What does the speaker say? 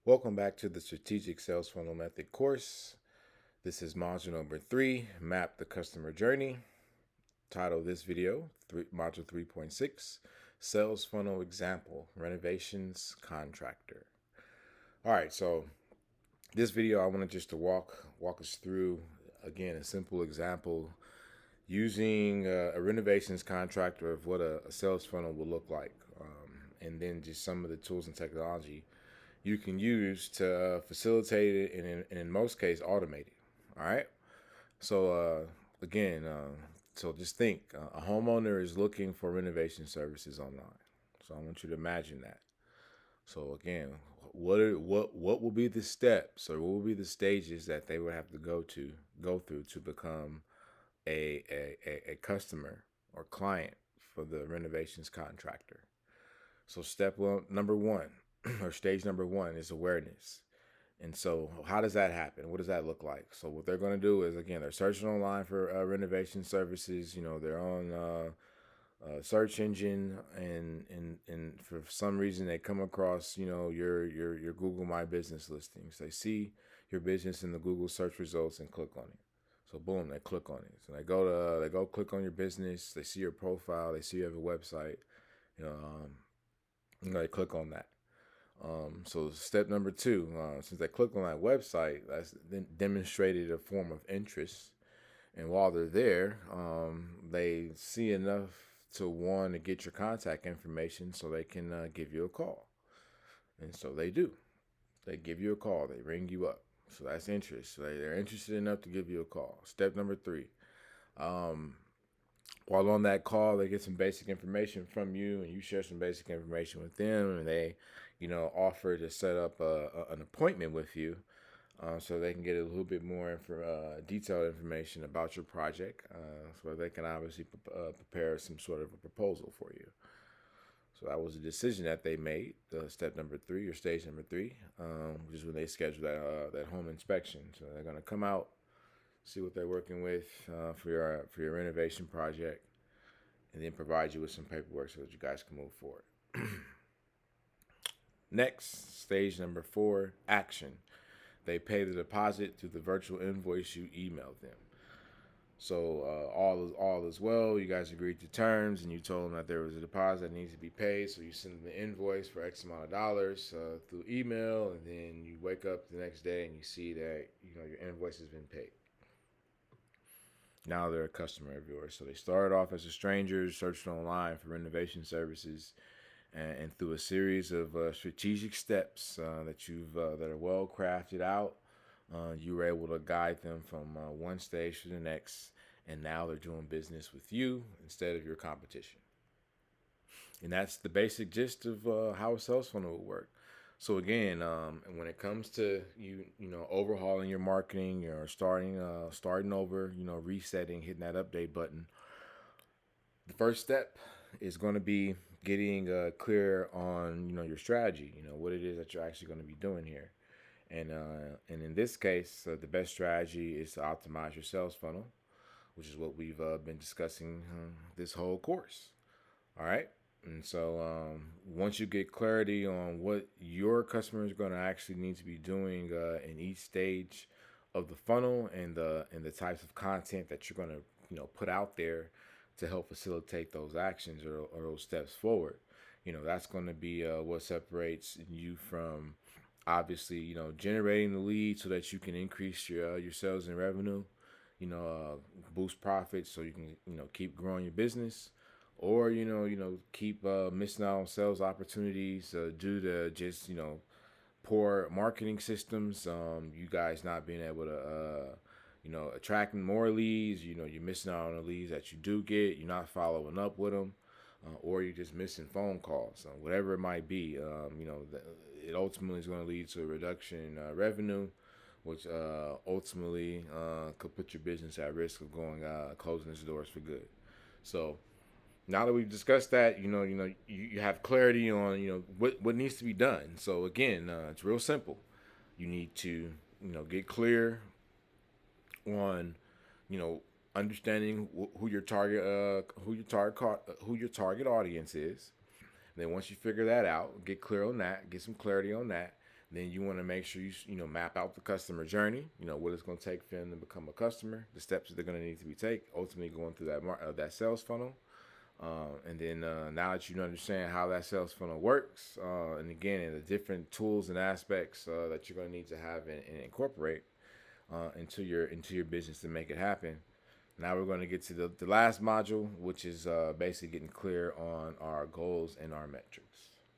Welcome back to the Strategic Sales Funnel Method course. This is module number 3, Map the Customer Journey. Title of this video, module 3.6, Sales Funnel Example, Renovations Contractor. All right, so this video I wanted just to walk us through, again, a simple example using a renovations contractor of what a sales funnel will look like, and then just some of the tools and technology you can use to facilitate it and in most cases automate it. All right. So again, so just think a homeowner is looking for renovation services online. So I want you to imagine that. So again, what will be the steps or what will be the stages that they would have to go through to become a customer or client for the renovations contractor? So number one, or stage number one, is awareness. And so, how does that happen? What does that look like? So, what they're going to do is, again, they're searching online for renovation services. They're on search engine, and for some reason they come across, your Google My Business listings. They see your business in the Google search results and click on it. So, boom, they click on it. So they go click on your business. They see your profile. They see you have a website. You know, they click on that. So step number two, since they click on that website, that's then demonstrated a form of interest. And while they're there, they see enough to want to get your contact information so they can give you a call. And so they do. They give you a call. They ring you up. So that's interest. So they're interested enough to give you a call. Step number three. Um, while on that call, they get some basic information from you, and you share some basic information with them, and they, offer to set up an appointment with you, so they can get a little bit more detailed information about your project, so they can obviously prepare some sort of a proposal for you. So that was a decision that they made. Step number three, or stage number three, which is when they schedule that home inspection. So they're gonna come out, see what they're working with for your renovation project, and then provide you with some paperwork so that you guys can move forward. Next, stage number 4, action. They pay the deposit through the virtual invoice you emailed them. So all is well. You guys agreed to terms, and you told them that there was a deposit that needs to be paid. So you send them the invoice for X amount of dollars through email, and then you wake up the next day and you see that your invoice has been paid. Now they're a customer of yours. So they started off as a stranger, searching online for renovation services, and through a series of strategic steps that are well crafted out, you were able to guide them from one stage to the next, and now they're doing business with you instead of your competition. And that's the basic gist of how a sales funnel will work. So again, when it comes to overhauling your marketing or starting over, resetting, hitting that update button, the first step is going to be getting clear on your strategy. What it is that you're actually going to be doing here, and in this case, the best strategy is to optimize your sales funnel, which is what we've been discussing this whole course. All right. And so once you get clarity on what your customer is going to actually need to be doing in each stage of the funnel, and the types of content that you're going to put out there to help facilitate those actions or those steps forward, that's going to be what separates you from obviously generating the lead so that you can increase your sales and revenue, boost profits so you can keep growing your business, or keep missing out on sales opportunities due to just poor marketing systems. You guys not being able to attracting more leads. You're missing out on the leads that you do get. You're not following up with them, or you're just missing phone calls. Whatever it might be, it ultimately is going to lead to a reduction in revenue, which ultimately could put your business at risk of going closing its doors for good. So now that we've discussed that, you have clarity on what needs to be done. So again, it's real simple. You need to get clear on understanding who your target audience is. And then once you figure that out, get clear on that, get some clarity on that. Then you want to make sure you map out the customer journey. What it's going to take for them to become a customer, the steps that they're going to need to be take, ultimately going through that sales funnel. And then now that you understand how that sales funnel works, and again, and the different tools and aspects that you're going to need to have and incorporate into your business to make it happen. Now we're going to get to the last module, which is basically getting clear on our goals and our metrics.